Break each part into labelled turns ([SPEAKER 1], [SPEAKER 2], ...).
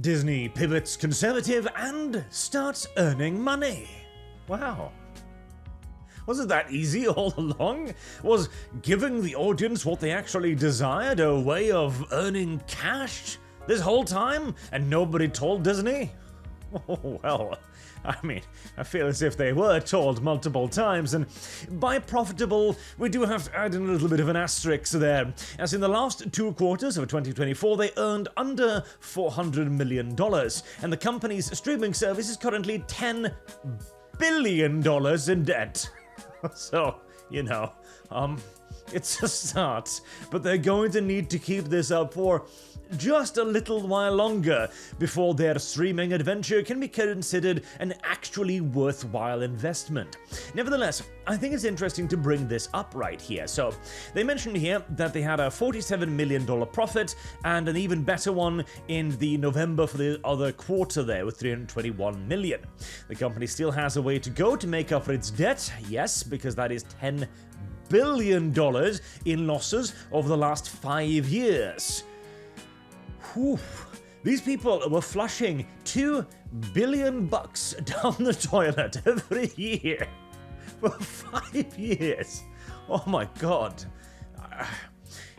[SPEAKER 1] Disney pivots conservative and starts earning money. Wow. Was it that easy all along? Was giving the audience what they actually desired a way of earning cash this whole time, and nobody told Disney? Oh, well, I mean, I feel as if they were told multiple times, and by profitable, we do have to add in a little bit of an asterisk there, as in the last 2 quarters of 2024, they earned under $400 million, and the company's streaming service is currently $10 billion in debt. So, you know, it's a start, but they're going to need to keep this up for just a little while longer before their streaming adventure can be considered an actually worthwhile investment. Nevertheless, I think it's interesting to bring this up right here. So, they mentioned here that they had a $47 million profit and an even better one in the November for the other quarter there with $321 million. The company still has a way to go to make up for its debt, yes, because that is $10 billion in losses over the last 5 years. Whew. These people were flushing $2 billion down the toilet every year for 5 years. Oh my god.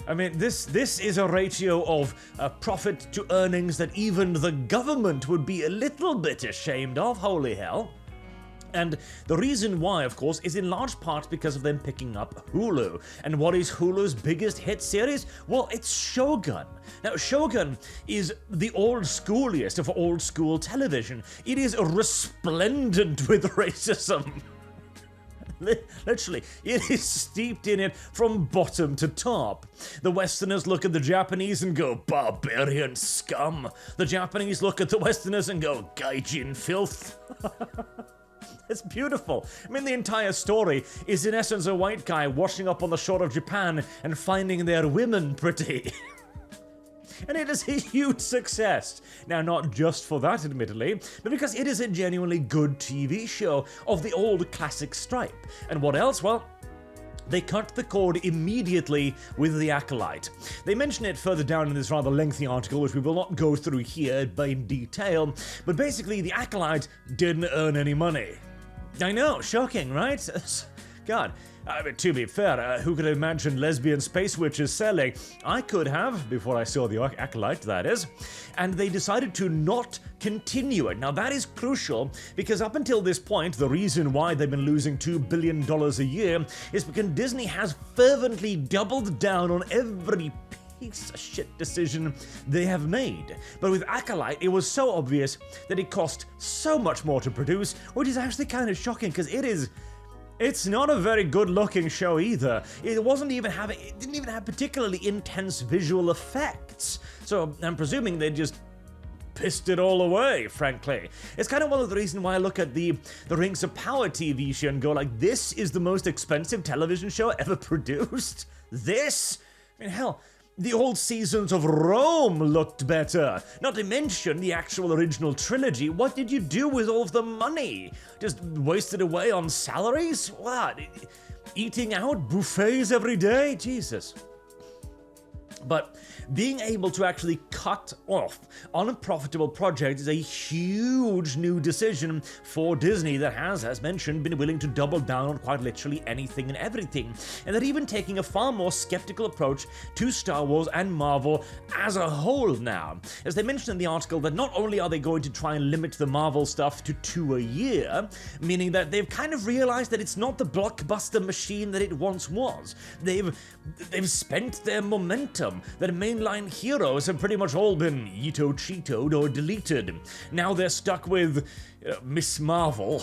[SPEAKER 1] I mean, this is a ratio of profit to earnings that even the government would be a little bit ashamed of, holy hell. And the reason why, of course, is in large part because of them picking up Hulu. And what is Hulu's biggest hit series? Well, it's Shogun. Now, Shogun is the old schooliest of old school television. It is resplendent with racism. Literally, it is steeped in it from bottom to top. The Westerners look at the Japanese and go, barbarian scum. The Japanese look at the Westerners and go, gaijin filth. It's beautiful. I mean, the entire story is in essence a white guy washing up on the shore of Japan and finding their women pretty. And it is a huge success. Now, not just for that, admittedly, but because it is a genuinely good TV show of the old classic stripe. And what else? Well, they cut the cord immediately with The Acolyte. They mention it further down in this rather lengthy article, which we will not go through here in detail, but basically The Acolyte didn't earn any money. I know, shocking, right? God, I mean, to be fair, who could have imagined lesbian space witches selling? I could have, before I saw The Acolyte, that is. And they decided to not continue it. Now, that is crucial, because up until this point, the reason why they've been losing $2 billion a year is because Disney has fervently doubled down on every piece of shit decision they have made. But with Acolyte, it was so obvious that it cost so much more to produce, which is actually kind of shocking, because it's not a very good-looking show either. It didn't even have particularly intense visual effects. So I'm presuming they just pissed it all away, frankly. It's kind of one of the reasons why I look at the Rings of Power TV show and go like, this is the most expensive television show ever produced? This? I mean, hell, the old seasons of Rome looked better. Not to mention the actual original trilogy. What did you do with all of the money? Just wasted away on salaries? What? Eating out? Buffets every day? Jesus. But being able to actually cut off on a profitable project is a huge new decision for Disney that has, as mentioned, been willing to double down on quite literally anything and everything. And they're even taking a far more skeptical approach to Star Wars and Marvel as a whole now. As they mentioned in the article that not only are they going to try and limit the Marvel stuff to 2 a year, meaning that they've kind of realized that it's not the blockbuster machine that it once was. They've spent their momentum. That mainline heroes have pretty much all been Ito Cheetoed or deleted. Now they're stuck with Miss Marvel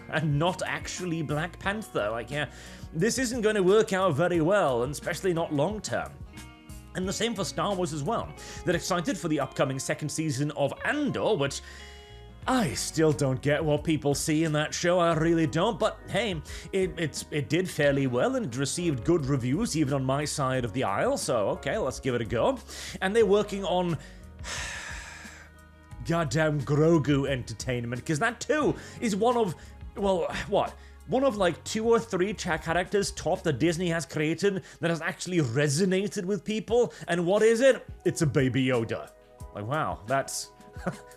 [SPEAKER 1] and not actually Black Panther. Like, yeah, this isn't going to work out very well, and especially not long term. And the same for Star Wars as well. They're excited for the upcoming second season of Andor, which I still don't get what people see in that show, I really don't, but hey, it did fairly well and it received good reviews even on my side of the aisle, so okay, let's give it a go. And they're working on goddamn Grogu entertainment, because that too is one of, well, what? One of like 2 or 3 characters top that Disney has created that has actually resonated with people, and what is it? It's a Baby Yoda. Like, wow, that's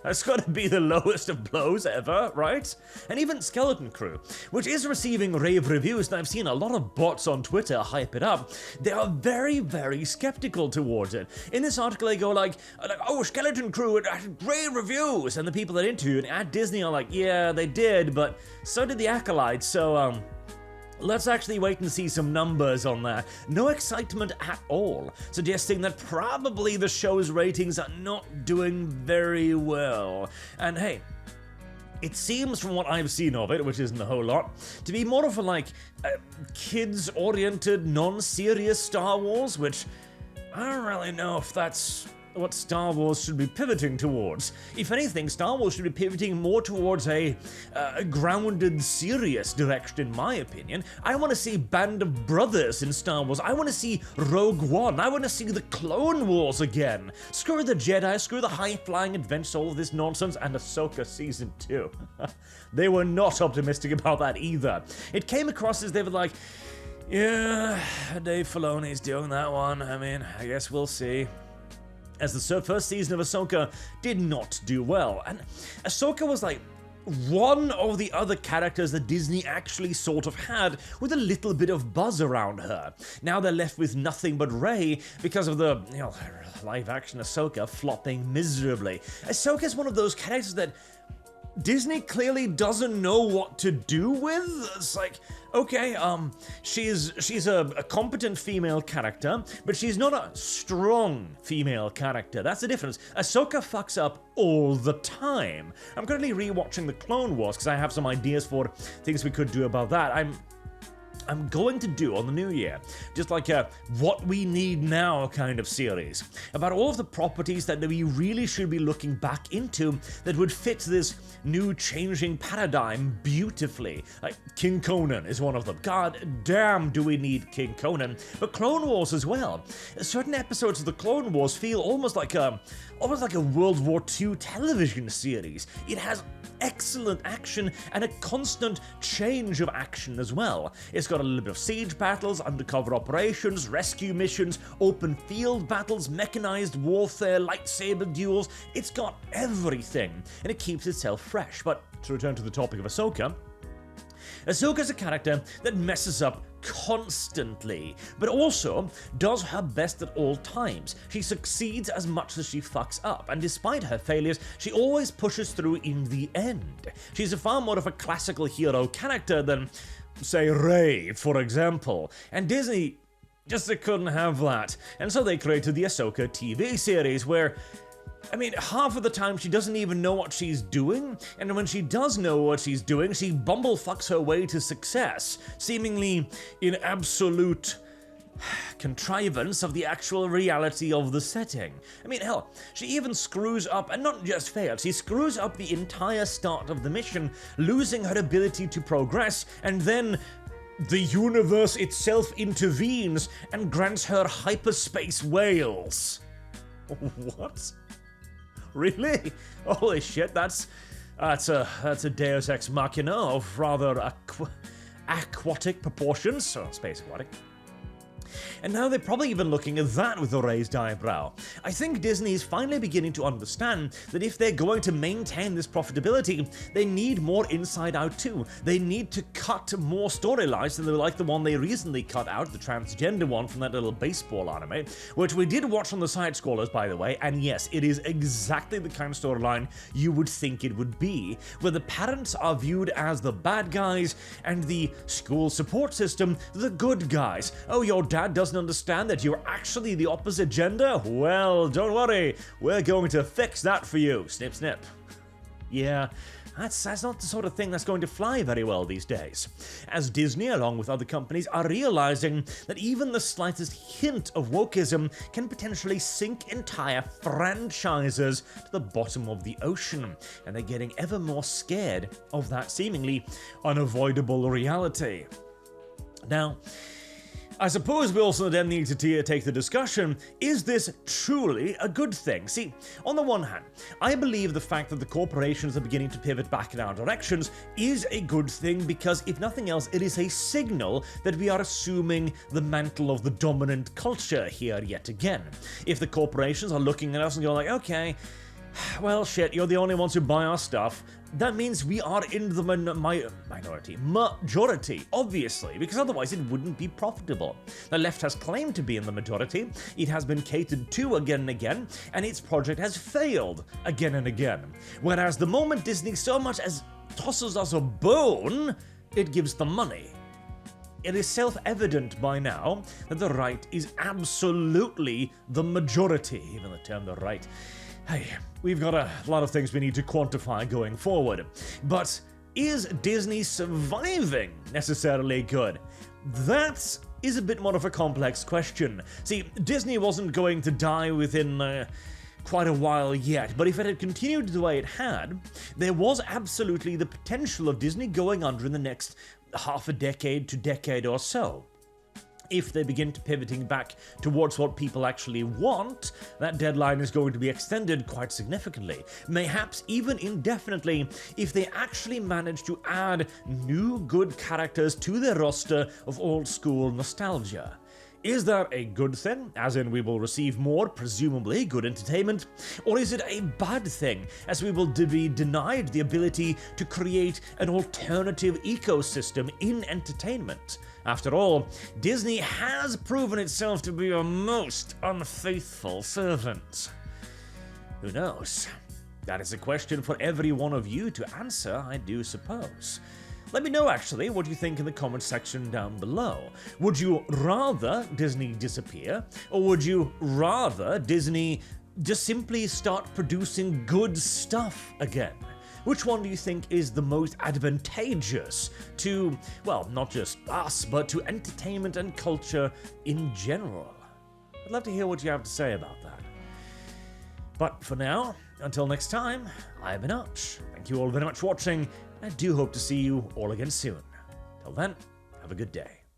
[SPEAKER 1] That's gotta be the lowest of blows ever, right? And even Skeleton Crew, which is receiving rave reviews, and I've seen a lot of bots on Twitter hype it up, they are very, very skeptical towards it. In this article, they go like, oh, Skeleton Crew, it had rave reviews, and the people that interviewed at Disney are like, yeah, they did, but so did the Acolytes, so, let's actually wait and see some numbers on that. No excitement at all, suggesting that probably the show's ratings are not doing very well. And hey, it seems from what I've seen of it, which isn't a whole lot, to be more of a kids-oriented, non-serious Star Wars, which I don't really know if that's what Star Wars should be pivoting towards. If anything, Star Wars should be pivoting more towards a grounded, serious direction, in my opinion. I want to see Band of Brothers in Star Wars. I want to see Rogue One. I want to see the Clone Wars again. Screw the Jedi, screw the high-flying adventures, all of this nonsense, and Ahsoka Season 2. They were not optimistic about that either. It came across as they were like, yeah, Dave Filoni's doing that one. I mean, I guess we'll see. As the first season of Ahsoka did not do well, and Ahsoka was like one of the other characters that Disney actually sort of had with a little bit of buzz around her. Now they're left with nothing but Rey because of the, live-action Ahsoka flopping miserably. Ahsoka's one of those characters that Disney clearly doesn't know what to do with. It's like, okay, she's a competent female character, but she's not a strong female character. That's the difference. Ahsoka fucks up all the time. I'm currently rewatching the Clone Wars because I have some ideas for things we could do about that. I'm going to do on the new year, just like a what we need now kind of series, about all of the properties that we really should be looking back into that would fit this new changing paradigm beautifully. Like King Conan is one of them. God damn, do we need King Conan? But Clone Wars as well. Certain episodes of the Clone Wars feel almost like a World War II television series. It has excellent action and a constant change of action as well. It's got a little bit of siege battles, undercover operations, rescue missions, open field battles, mechanized warfare, lightsaber duels. It's got everything, and it keeps itself fresh. But to return to the topic of Ahsoka, Ahsoka's a character that messes up constantly, but also does her best at all times. She succeeds as much as she fucks up, and despite her failures, she always pushes through in the end. She's a far more of a classical hero character than, say, Rey, for example, and Disney just couldn't have that, and so they created the Ahsoka TV series where, I mean, half of the time she doesn't even know what she's doing, and when she does know what she's doing, she bumblefucks her way to success, seemingly in absolute contrivance of the actual reality of the setting. I mean, hell, she even screws up, and not just fails, she screws up the entire start of the mission, losing her ability to progress, and then the universe itself intervenes and grants her hyperspace whales. What? Really? Holy shit, that's a Deus Ex Machina of rather aquatic proportions, so space aquatic. And now they're probably even looking at that with a raised eyebrow. I think Disney is finally beginning to understand that if they're going to maintain this profitability, they need more Inside Out 2. They need to cut more storylines than like the one they recently cut out, the transgender one from that little baseball anime, which we did watch on the side-scrollers, by the way, and yes, it is exactly the kind of storyline you would think it would be, where the parents are viewed as the bad guys and the school support system the good guys. Oh, your dad doesn't understand that you're actually the opposite gender? Well, don't worry, we're going to fix that for you. Snip, snip. Yeah, that's not the sort of thing that's going to fly very well these days, as Disney, along with other companies, are realizing that even the slightest hint of wokeism can potentially sink entire franchises to the bottom of the ocean, and they're getting ever more scared of that seemingly unavoidable reality. Now, I suppose we also then need to take the discussion, is this truly a good thing? See, on the one hand, I believe the fact that the corporations are beginning to pivot back in our directions is a good thing because, if nothing else, it is a signal that we are assuming the mantle of the dominant culture here yet again. If the corporations are looking at us and going like, okay, Well, shit, you're the only ones who buy our stuff. That means we are in the majority, obviously, because otherwise it wouldn't be profitable. The left has claimed to be in the majority, it has been catered to again and again, and its project has failed again and again. Whereas the moment Disney so much as tosses us a bone, it gives them money. It is self-evident by now that the right is absolutely the majority, even the term the right. Hey, we've got a lot of things we need to quantify going forward. But is Disney surviving necessarily good? That is a bit more of a complex question. See, Disney wasn't going to die within quite a while yet, but if it had continued the way it had, there was absolutely the potential of Disney going under in the next half a decade to decade or so. If they begin to pivoting back towards what people actually want, that deadline is going to be extended quite significantly, mayhaps even indefinitely, if they actually manage to add new good characters to their roster of old school nostalgia. Is that a good thing, as in we will receive more, presumably, good entertainment? Or is it a bad thing, as we will be denied the ability to create an alternative ecosystem in entertainment? After all, Disney has proven itself to be a most unfaithful servant. Who knows? That is a question for every one of you to answer, I do suppose. Let me know, actually, what you think in the comment section down below. Would you rather Disney disappear, or would you rather Disney just simply start producing good stuff again? Which one do you think is the most advantageous to, well, not just us, but to entertainment and culture in general? I'd love to hear what you have to say about that. But for now, until next time, I've been Arch. Thank you all very much for watching, and I do hope to see you all again soon. Till then, have a good day.